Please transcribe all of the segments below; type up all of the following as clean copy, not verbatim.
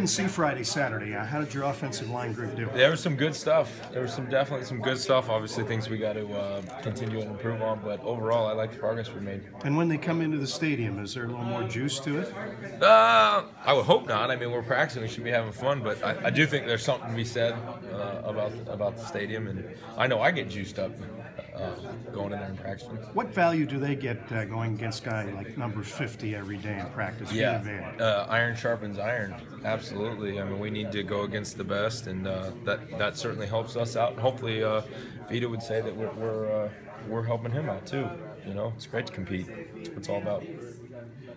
didn't see Friday, Saturday. How did your offensive line group do? There was some good stuff. There was definitely some good stuff. Obviously, things we got to continue and improve on. But overall, I like the progress we made. And when they come into the stadium, is there a little more juice to it? I would hope not. I mean, we're practicing. We should be having fun. But I do think there's something to be said about the stadium. And I know I get juiced up going in there and practicing. What value do they get going against a guy like number 50 every day in practice? Yeah, iron sharpens iron. Absolutely. I mean, we need to go against the best, and that certainly helps us out. Hopefully, Vita would say that we're helping him out too. You know, it's great to compete. That's what it's all about.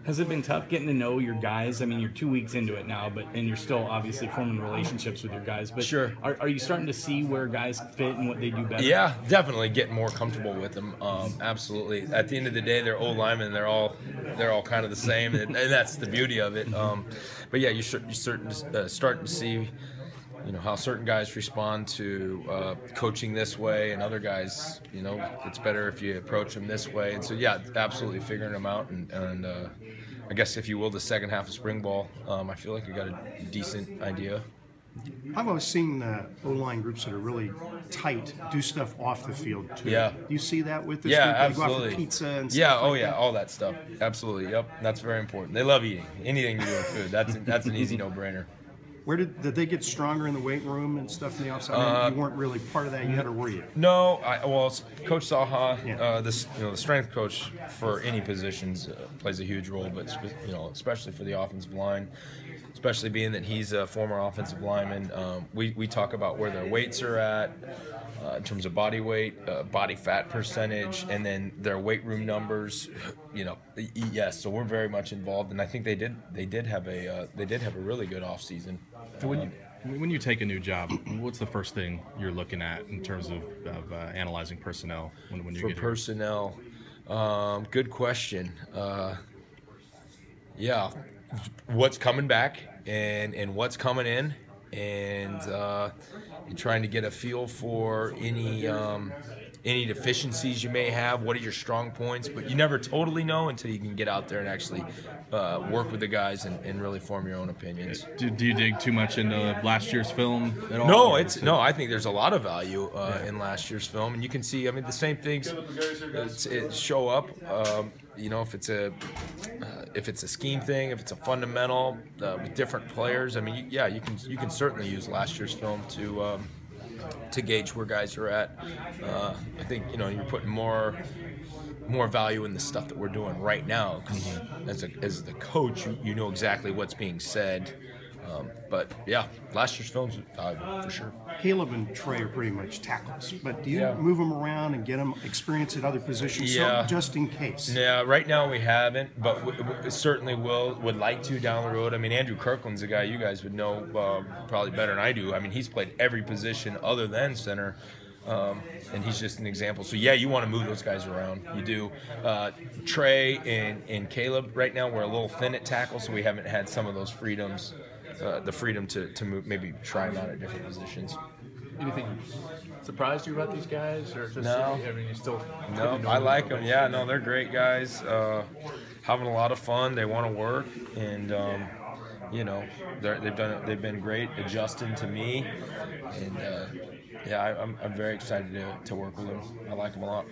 Has it been tough getting to know your guys? I mean, you're 2 weeks into it now, and you're still obviously forming relationships with your guys. But sure, are you starting to see where guys fit and what they do better? Yeah, definitely getting more comfortable with them. Absolutely. At the end of the day, they're old linemen. They're all kind of the same, and that's the beauty of it. But yeah, you're starting to see, you know, how certain guys respond to coaching this way, and other guys, you know, it's better if you approach them this way. And so, yeah, absolutely figuring them out. And I guess, if you will, the second half of spring ball, I feel like we got a decent idea. I've always seen O-line groups that are really tight do stuff off the field too. Yeah. Do you see that with this Yeah, group? absolutely. They go out for pizza and stuff Yeah, like that? all that stuff. Absolutely, yep. That's very important. They love eating. Anything to do with food. That's an easy no-brainer. Where did they get stronger in the weight room and stuff in the offside? You weren't really part of that yet, or were you? No, Coach Saha, the strength coach for any positions plays a huge role, but especially for the offensive line, especially being that he's a former offensive lineman. We talk about where their weights are at in terms of body weight, body fat percentage, and then their weight room numbers. You know, yes. So we're very much involved, and I think they did have a really good off season. When you take a new job, what's the first thing you're looking at in terms of analyzing personnel when you For get personnel? Good question. Yeah, what's coming back and what's coming in, and trying to get a feel for any deficiencies you may have. What are your strong points? But you never totally know until you can get out there and actually work with the guys and really form your own opinions. Do you dig too much into last year's film at all? No, I think there's a lot of value in last year's film, and you can see, I mean, the same things show up. You know, if it's a scheme thing, if it's a fundamental with different players. I mean, yeah, you can certainly use last year's film to gauge where guys are at. I think, you know, you're putting more value in the stuff that we're doing right now, because as the coach, you know exactly what's being said. But yeah, last year's film's valuable for sure. Caleb and Trey are pretty much tackles, but do you move them around and get them experience at other positions, so just in case? Yeah, right now we haven't, but we certainly would like to down the road. I mean, Andrew Kirkland's a guy you guys would know probably better than I do. I mean, he's played every position other than center. And he's just an example. So yeah, you want to move those guys around. You do. Trey and Caleb, right now we're a little thin at tackle, so we haven't had some of those freedoms, the freedom to move, maybe try them out at different positions. Anything surprised you about these guys, or just no? I mean, you still I like them. Yeah, no, they're great guys. Having a lot of fun. They want to work, and you know, they've been great adjusting to me, and yeah, I'm very excited to work with them. I like them a lot.